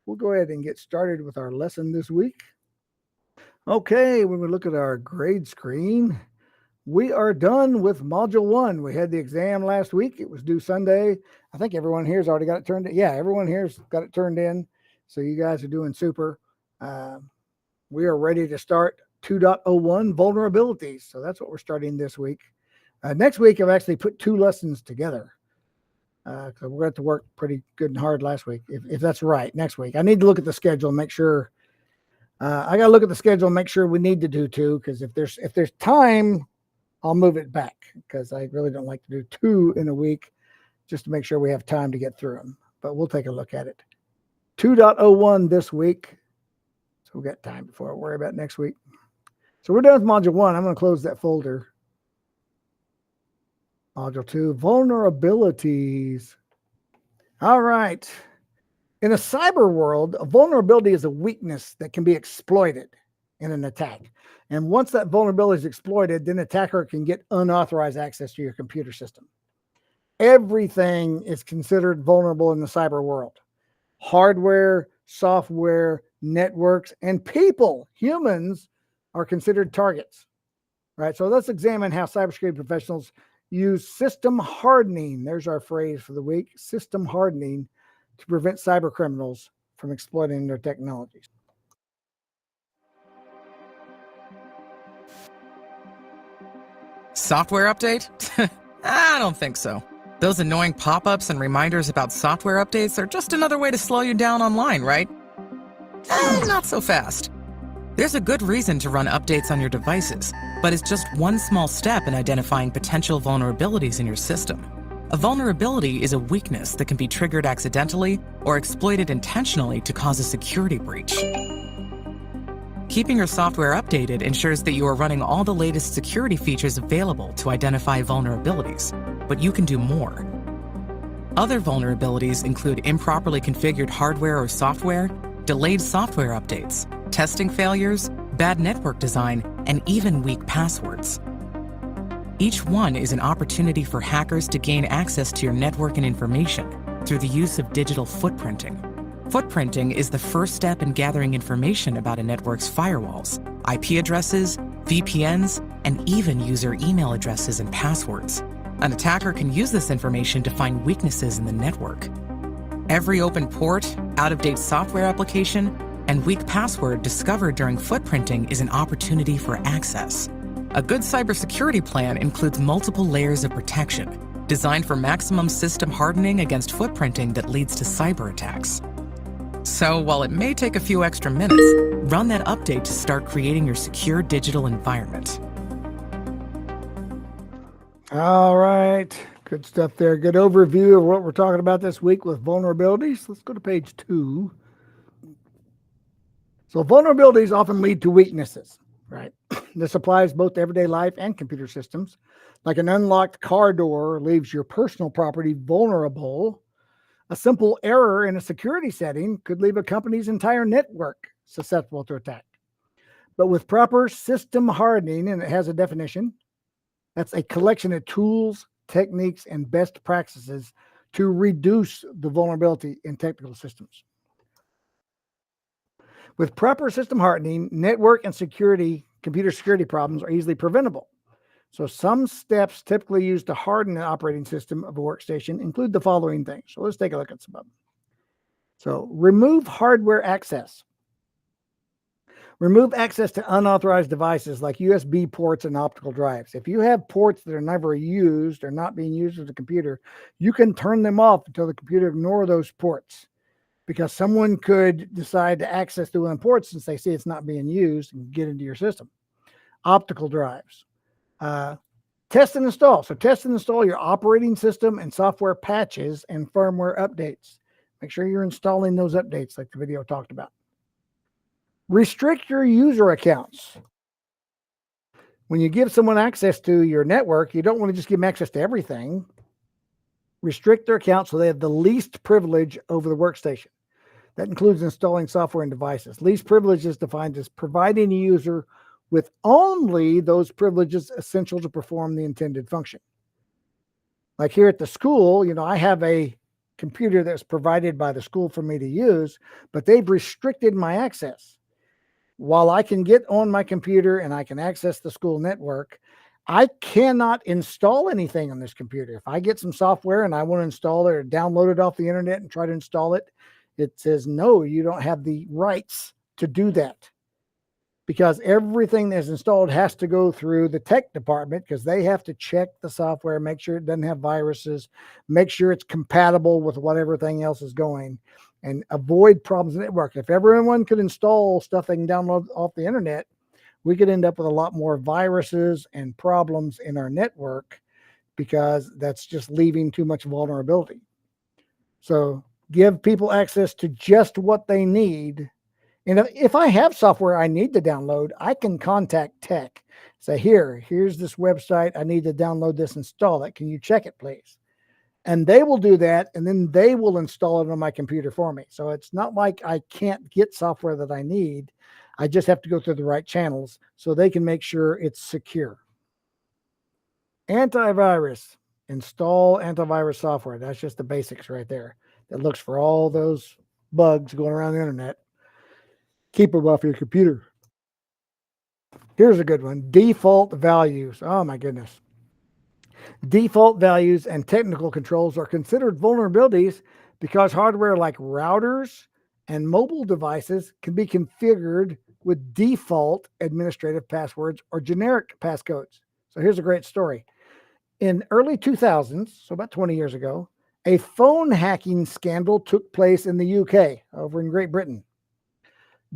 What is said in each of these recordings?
We'll go ahead and get started with our lesson this week. Okay, when we look at our grade screen, we are done with Module 1. We had the exam last week. It was due Sunday. I think everyone here's already got it turned in. Yeah, everyone here's got it turned in. So you guys are doing super. We are ready to start 2.01 Vulnerabilities. So that's what we're starting this week. Next week, I've actually put 2 lessons together. So we're going to have to work pretty good and hard last week, if that's right. Next week, I need to look at the schedule and make sure. I got to look at the schedule and make sure we need to do 2, because if there's time, I'll move it back, because I really don't like to do 2 in a week, just to make sure we have time to get through them. But we'll take a look at it. 2.01 this week, so we've got time before I worry about next week. So we're done with Module 1. I'm going to close that folder. Module 2, Vulnerabilities. All right. In a cyber world, a vulnerability is a weakness that can be exploited in an attack. And once that vulnerability is exploited, then the attacker can get unauthorized access to your computer system. Everything is considered vulnerable in the cyber world. Hardware, software, networks, and people, humans, are considered targets. Right? So let's examine how cybersecurity professionals use system hardening. There's our phrase for the week, system hardening, to prevent cyber criminals from exploiting their technologies. Software update? I don't think so. Those annoying pop-ups and reminders about software updates are just another way to slow you down online, right? Not so fast. There's a good reason to run updates on your devices, but it's just one small step in identifying potential vulnerabilities in your system. A vulnerability is a weakness that can be triggered accidentally or exploited intentionally to cause a security breach. Keeping your software updated ensures that you are running all the latest security features available to identify vulnerabilities, but you can do more. Other vulnerabilities include improperly configured hardware or software, delayed software updates, testing failures, bad network design, and even weak passwords. Each one is an opportunity for hackers to gain access to your network and information through the use of digital footprinting. Footprinting is the first step in gathering information about a network's firewalls, IP addresses, VPNs, and even user email addresses and passwords. An attacker can use this information to find weaknesses in the network. Every open port, out-of-date software application, and weak password discovered during footprinting is an opportunity for access. A good cybersecurity plan includes multiple layers of protection, designed for maximum system hardening against footprinting that leads to cyber attacks. So while it may take a few extra minutes, run that update to start creating your secure digital environment. All right. Good stuff there. Good overview of what we're talking about this week with vulnerabilities. Let's go to page 2. So vulnerabilities often lead to weaknesses, right? This applies both to everyday life and computer systems. Like an unlocked car door leaves your personal property vulnerable. A simple error in a security setting could leave a company's entire network susceptible to attack. But with proper system hardening, and it has a definition, that's a collection of tools, techniques, and best practices to reduce the vulnerability in technical systems. With proper system hardening, network and computer security problems are easily preventable. So some steps typically used to harden an operating system of a workstation include the following things. So let's take a look at some of them. So remove hardware access. Remove access to unauthorized devices like USB ports and optical drives. If you have ports that are never used or not being used with a computer, you can turn them off until the computer ignores those ports, because someone could decide to access through them ports since they see it's not being used and get into your system. Optical drives. Test and install. So test and install your operating system and software patches and firmware updates. Make sure you're installing those updates like the video talked about. Restrict your user accounts. When you give someone access to your network, you don't want to just give them access to everything. Restrict their account so they have the least privilege over the workstation. That includes installing software and devices. Least privilege is defined as providing a user with only those privileges essential to perform the intended function. Like here at the school, I have a computer that's provided by the school for me to use, but they've restricted my access. While I can get on my computer and I can access the school network, I cannot install anything on this computer. If I get some software and I want to install it or download it off the internet and try to install it, it says, no, you don't have the rights to do that, because everything that's installed has to go through the tech department, because they have to check the software, make sure it doesn't have viruses, make sure it's compatible with what everything else is going, and avoid problems in the network. If everyone could install stuff they can download off the internet, we could end up with a lot more viruses and problems in our network, because that's just leaving too much vulnerability. So give people access to just what they need. And if I have software I need to download, I can contact tech. Say, here's this website. I need to download this, install it. Can you check it, please? And they will do that, and then they will install it on my computer for me. So it's not like I can't get software that I need. I just have to go through the right channels so they can make sure it's secure. Antivirus. Install antivirus software. That's just the basics right there. That looks for all those bugs going around the internet. Keep them off your computer. Here's a good one. Default values. Oh my goodness. Default values and technical controls are considered vulnerabilities because hardware like routers and mobile devices can be configured with default administrative passwords or generic passcodes. So here's a great story. In early 2000s, so about 20 years ago, a phone hacking scandal took place in the UK, over in Great Britain.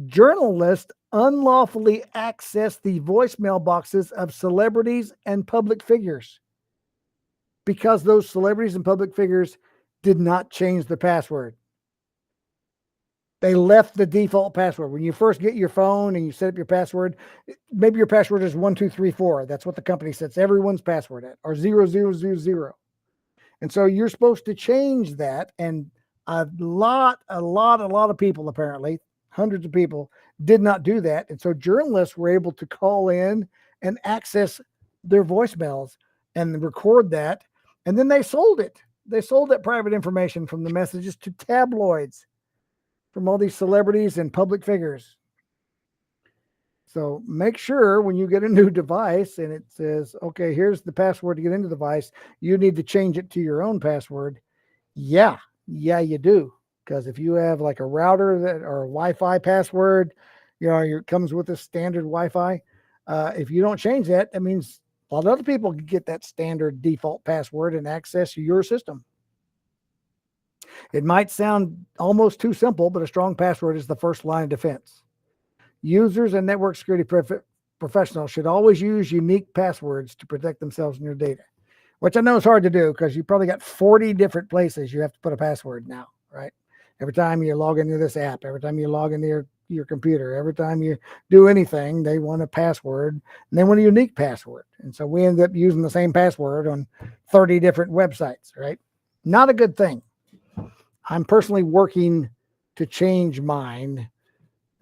Journalists unlawfully accessed the voicemail boxes of celebrities and public figures because those celebrities and public figures did not change the password. They left the default password. When you first get your phone and you set up your password, maybe your password is 1234. That's what the company sets everyone's password at, or 0000. And so you're supposed to change that. And a lot of people, apparently, hundreds of people, did not do that. And so journalists were able to call in and access their voicemails and record that. And then they sold it. They sold that private information from the messages to tabloids, from all these celebrities and public figures. So make sure when you get a new device and it says, okay, here's the password to get into the device, you need to change it to your own password. Yeah, you do. Because if you have like a router that or a Wi-Fi password, it comes with a standard Wi-Fi. If you don't change that, that means a lot of other people can get that standard default password and access your system. It might sound almost too simple, but a strong password is the first line of defense. Users and network security professionals should always use unique passwords to protect themselves and your data, which I know is hard to do because you probably got 40 different places you have to put a password now, right? Every time you log into this app, every time you log into your computer, every time you do anything, they want a password and they want a unique password. And so we end up using the same password on 30 different websites, right? Not a good thing. I'm personally working to change mine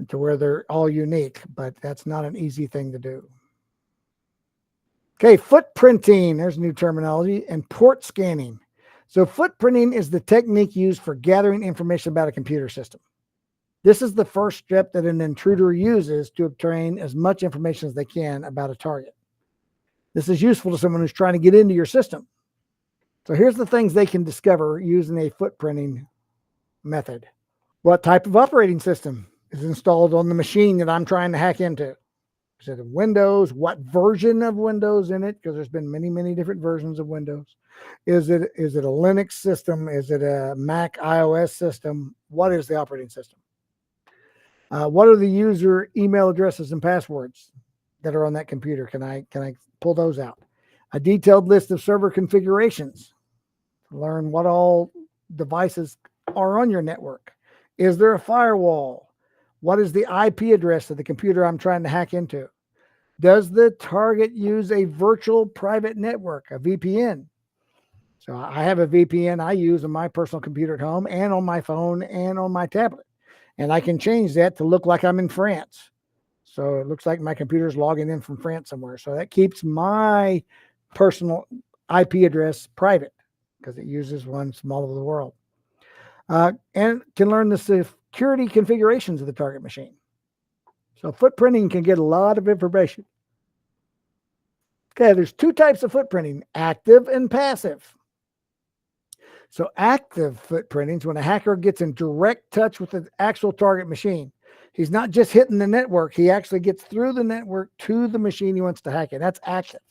to where they're all unique, but that's not an easy thing to do. Okay, footprinting, there's new terminology, and port scanning. So footprinting is the technique used for gathering information about a computer system. This is the first step that an intruder uses to obtain as much information as they can about a target. This is useful to someone who's trying to get into your system. So here's the things they can discover using a footprinting method. What type of operating system is installed on the machine that I'm trying to hack into? Is it Windows? What version of Windows in it? Because there's been many different versions of Windows. Is it a Linux system? Is it a Mac iOS system? What is the operating system? What are the user email addresses and passwords that are on that computer? Can I pull those out? A detailed list of server configurations. Learn what all devices are on your network? Is there a firewall? What is the IP address of the computer I'm trying to hack into? Does the target use a virtual private network, a VPN? So I have a VPN I use on my personal computer at home and on my phone and on my tablet. And I can change that to look like I'm in France. So it looks like my computer's logging in from France somewhere. So that keeps my personal IP address private because it uses one small of the world. And can learn the security configurations of the target machine. So footprinting can get a lot of information. Okay, there's two types of footprinting, active and passive. So active footprinting is when a hacker gets in direct touch with the actual target machine. He's not just hitting the network. He actually gets through the network to the machine he wants to hack it. That's active.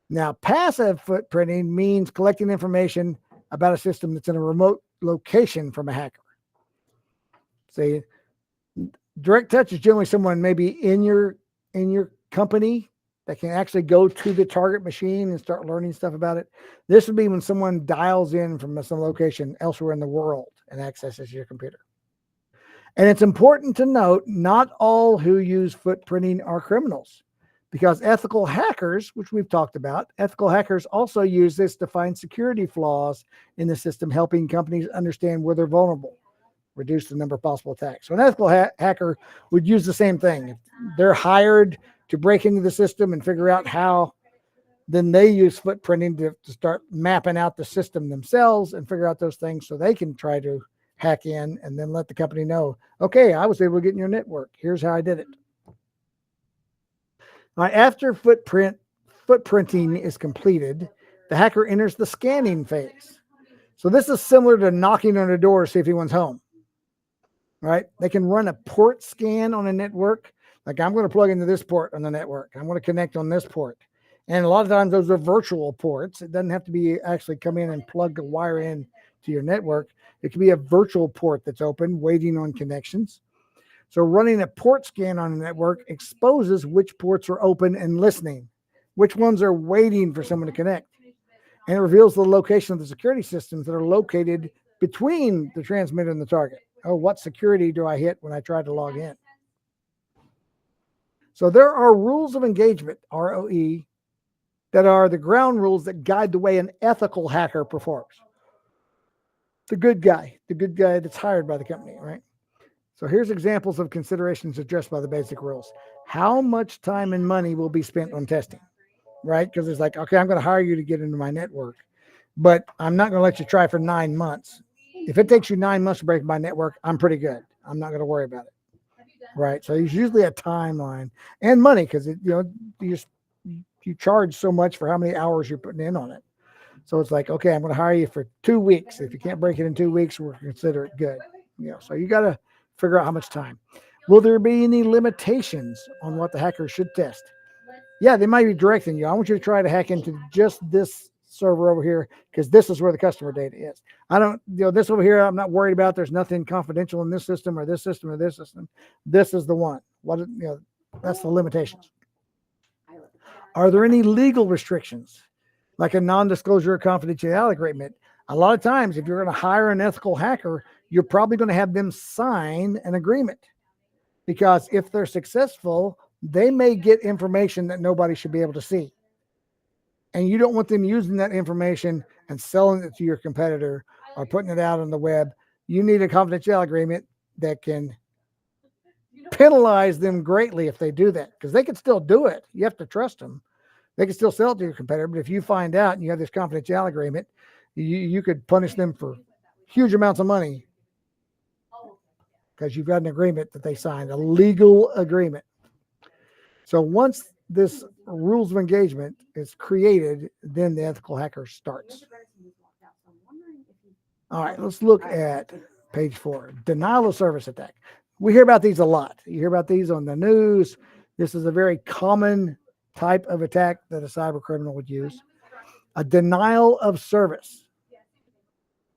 Now, passive footprinting means collecting information about a system that's in a remote location from a hacker. Say, direct touch is generally someone maybe in your company that can actually go to the target machine and start learning stuff about it. This would be when someone dials in from some location elsewhere in the world and accesses your computer. And it's important to note, not all who use footprinting are criminals, because ethical hackers, which we've talked about, ethical hackers also use this to find security flaws in the system, helping companies understand where they're vulnerable, reduce the number of possible attacks. So an ethical hacker would use the same thing. If they're hired to break into the system and figure out how, then they use footprinting to start mapping out the system themselves and figure out those things so they can try to hack in and then let the company know, okay, I was able to get in your network. Here's how I did it. All right, after footprinting is completed, the hacker enters the scanning phase. So this is similar to knocking on a door to see if anyone's home. Right? They can run a port scan on a network. Like, I'm going to plug into this port on the network. I'm going to connect on this port. And a lot of times those are virtual ports. It doesn't have to be actually come in and plug a wire in to your network. It can be a virtual port that's open, waiting on connections. So running a port scan on a network exposes which ports are open and listening, which ones are waiting for someone to connect. And it reveals the location of the security systems that are located between the transmitter and the target. Oh, what security do I hit when I try to log in? So there are rules of engagement, ROE, that are the ground rules that guide the way an ethical hacker performs. The good guy that's hired by the company, right? So here's examples of considerations addressed by the basic rules. How much time and money will be spent on testing, right? Because it's like, okay, I'm going to hire you to get into my network, but I'm not going to let you try for 9 months. If it takes you 9 months to break my network, I'm pretty good. I'm not going to worry about it. Right. So there's usually a timeline and money because you charge so much for how many hours you're putting in on it. So it's like, okay, I'm going to hire you for 2 weeks. If you can't break it in 2 weeks, we'll consider it good. So you got to figure out how much time. Will there be any limitations on what the hacker should test? Yeah, they might be directing you. I want you to try to hack into just this server over here because this is where the customer data is. I don't, this over here, I'm not worried about. There's nothing confidential in this system or this system or this system. This is the one. That's the limitations. Are there any legal restrictions, like a non-disclosure or confidentiality agreement? A lot of times, if you're going to hire an ethical hacker, you're probably going to have them sign an agreement because if they're successful, they may get information that nobody should be able to see. And you don't want them using that information and selling it to your competitor or putting it out on the web. You need a confidentiality agreement that can penalize them greatly if they do that, because they can still do it. You have to trust them. They can still sell it to your competitor, but if you find out and you have this confidentiality agreement, you could punish them for huge amounts of money because you've got an agreement that they signed, a legal agreement. So once this rules of engagement is created, then the ethical hacker starts. All right, let's look at page 4, denial of service attack. We hear about these a lot. You hear about these on the news. This is a very common type of attack that a cyber criminal would use. A denial of service.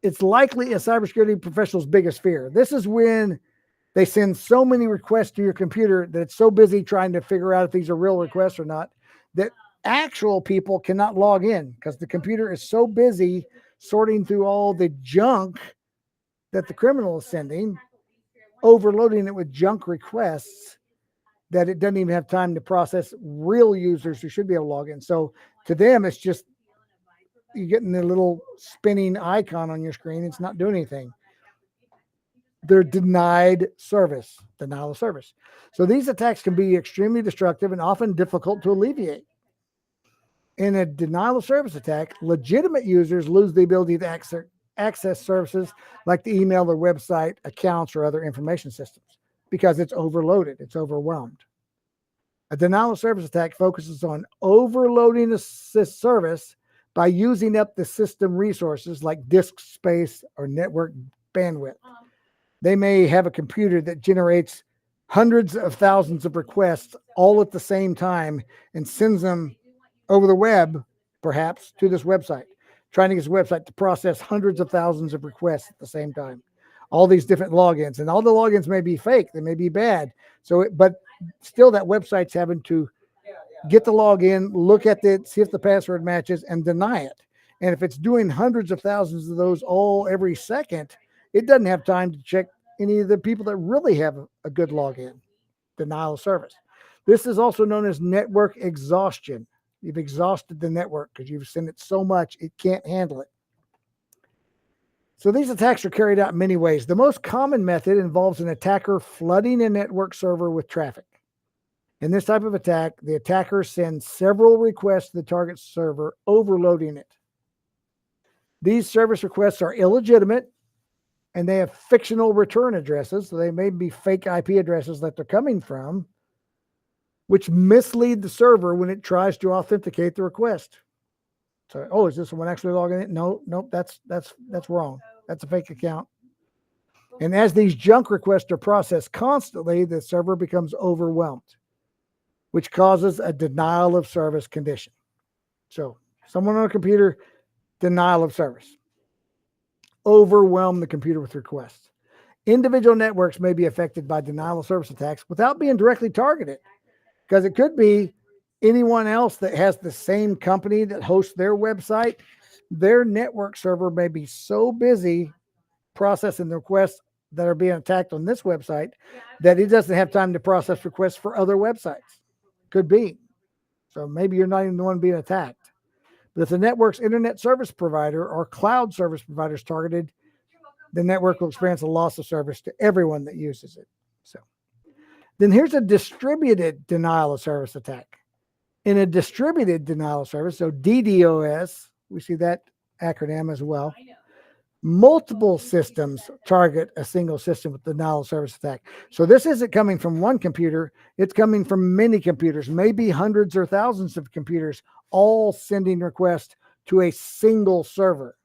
It's likely a cybersecurity professional's biggest fear. This is when they send so many requests to your computer that it's so busy trying to figure out if these are real requests or not, that actual people cannot log in because the computer is so busy sorting through all the junk that the criminal is sending, overloading it with junk requests that it doesn't even have time to process real users who should be able to log in. So to them, it's just you're getting the little spinning icon on your screen. It's not doing anything. They're denial of service. So these attacks can be extremely destructive and often difficult to alleviate. In a denial of service attack, legitimate users lose the ability to access services like the email, their website, accounts, or other information systems because it's overloaded, it's overwhelmed. A denial of service attack focuses on overloading the service by using up the system resources like disk space or network bandwidth. They may have a computer that generates hundreds of thousands of requests all at the same time and sends them over the web, perhaps, to this website, trying to get this website to process hundreds of thousands of requests at the same time. All these different logins, and all the logins may be fake, they may be bad. But still, that website's having to get the login, look at it, see if the password matches, and deny it. And if it's doing hundreds of thousands of those all every second, it doesn't have time to check any of the people that really have a good login. Denial of service. This is also known as network exhaustion. You've exhausted the network because you've sent it so much it can't handle it. So these attacks are carried out in many ways. The most common method involves an attacker flooding a network server with traffic. In this type of attack, the attacker sends several requests to the target server, overloading it. These service requests are illegitimate and they have fictional return addresses. So they may be fake IP addresses that they're coming from, which mislead the server when it tries to authenticate the request. So, is this one actually logging in? Nope, that's wrong. That's a fake account. And as these junk requests are processed constantly, the server becomes overwhelmed, which causes a denial of service condition. So someone on a computer, denial of service. Overwhelm the computer with requests. Individual networks may be affected by denial of service attacks without being directly targeted, because it could be anyone else that has the same company that hosts their website. Their network server may be so busy processing the requests that are being attacked on this website that it doesn't have time to process requests for other websites. Could be. So maybe you're not even the one being attacked. But if the network's internet service provider or cloud service provider is targeted, the network will experience a loss of service to everyone that uses it. So then here's a distributed denial of service attack. In a distributed denial of service, so DDoS, we see that acronym as well. Multiple systems target a single system with denial of service attack. So this isn't coming from one computer, it's coming from many computers, maybe hundreds or thousands of computers, all sending requests to a single server.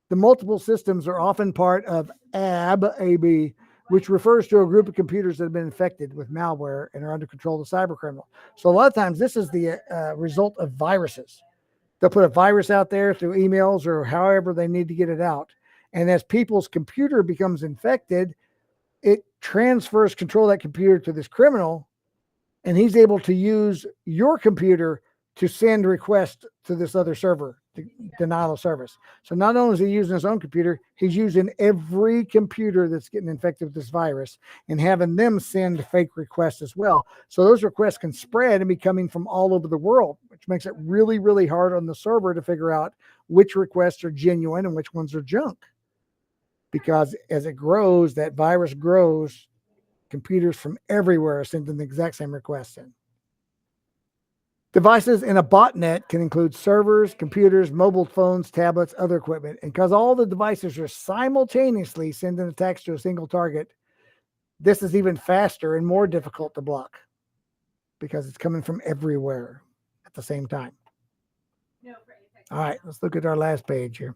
The multiple systems are often part of AB, which refers to a group of computers that have been infected with malware and are under control of the cyber criminal. So a lot of times this is the result of viruses. They'll put a virus out there through emails or however they need to get it out. And as people's computer becomes infected, it transfers control of that computer to this criminal, and he's able to use your computer to send requests to this other server, to denial of service. So not only is he using his own computer, he's using every computer that's getting infected with this virus and having them send fake requests as well. So those requests can spread and be coming from all over the world, which makes it really, really hard on the server to figure out which requests are genuine and which ones are junk. Because as it grows, that virus grows, computers from everywhere are sending the exact same requests in. Devices in a botnet can include servers, computers, mobile phones, tablets, other equipment. And because all the devices are simultaneously sending attacks to a single target, this is even faster and more difficult to block because it's coming from everywhere at the same time. All right, let's look at our last page here.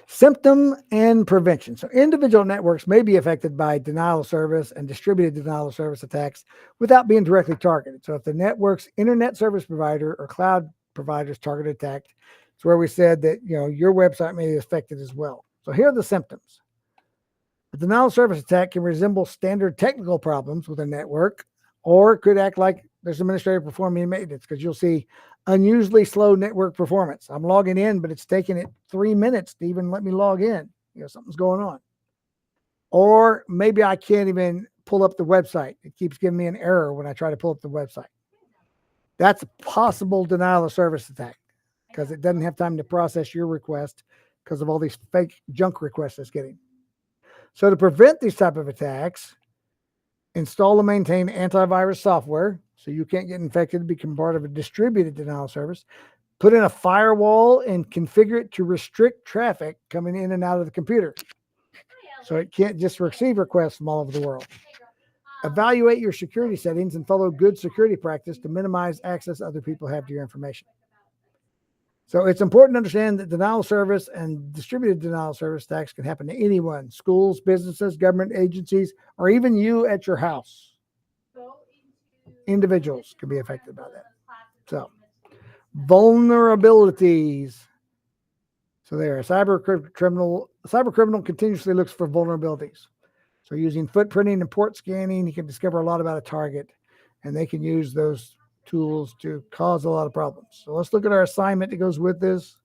Symptom and prevention. So individual networks may be affected by denial of service and distributed denial of service attacks without being directly targeted. So if the network's internet service provider or cloud provider is targeted attacked, it's where we said that your website may be affected as well. So here are the symptoms. A denial of service attack can resemble standard technical problems with a network, or it could act like there's administrator performing maintenance, because you'll see unusually slow network performance. I'm logging in, but it's taking it 3 minutes to even let me log in. something's going on. Or maybe I can't even pull up the website. It keeps giving me an error when I try to pull up the website. That's a possible denial of service attack because it doesn't have time to process your request because of all these fake junk requests it's getting. So to prevent these type of attacks, install and maintain antivirus software so you can't get infected and become part of a distributed denial of service. Put in a firewall and configure it to restrict traffic coming in and out of the computer, so it can't just receive requests from all over the world. Evaluate your security settings and follow good security practice to minimize access other people have to your information. So it's important to understand that denial of service and distributed denial of service attacks can happen to anyone: schools, businesses, government agencies, or even you at your house. Individuals can be affected by that. So, vulnerabilities. So there, a cyber criminal continuously looks for vulnerabilities. So using footprinting and port scanning, he can discover a lot about a target, and they can use those tools to cause a lot of problems. So let's look at our assignment that goes with this.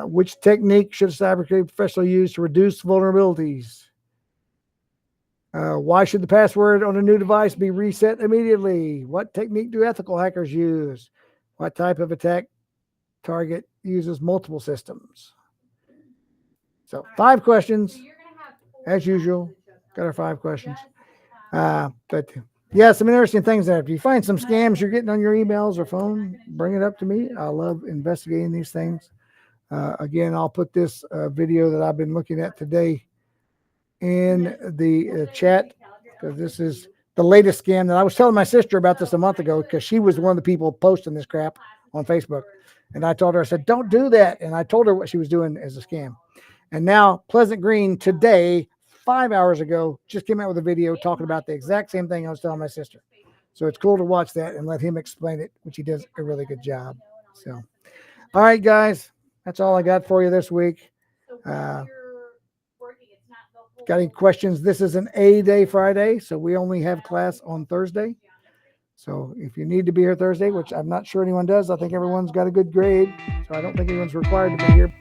Which technique should a cybersecurity professional use to reduce vulnerabilities? Why should the password on a new device be reset immediately? What technique do ethical hackers use? What type of attack target uses multiple systems? So 5 questions, as usual. Got our 5 questions. But yeah, some interesting things there. If you find some scams you're getting on your emails or phone, bring it up to me. I love investigating these things. Again, I'll put this video that I've been looking at today in the chat, because this is the latest scam that I was telling my sister about this a month ago, because she was one of the people posting this crap on Facebook. And I told her, I said, don't do that. And I told her what she was doing as a scam. And now Pleasant Green today, 5 hours ago, just came out with a video talking about the exact same thing I was telling my sister. So it's cool to watch that and let him explain it, which he does a really good job. So, all right, guys, that's all I got for you this week. Got any questions? This is an A-Day Friday, so we only have class on Thursday. So if you need to be here Thursday, which I'm not sure anyone does, I think everyone's got a good grade, so I don't think anyone's required to be here.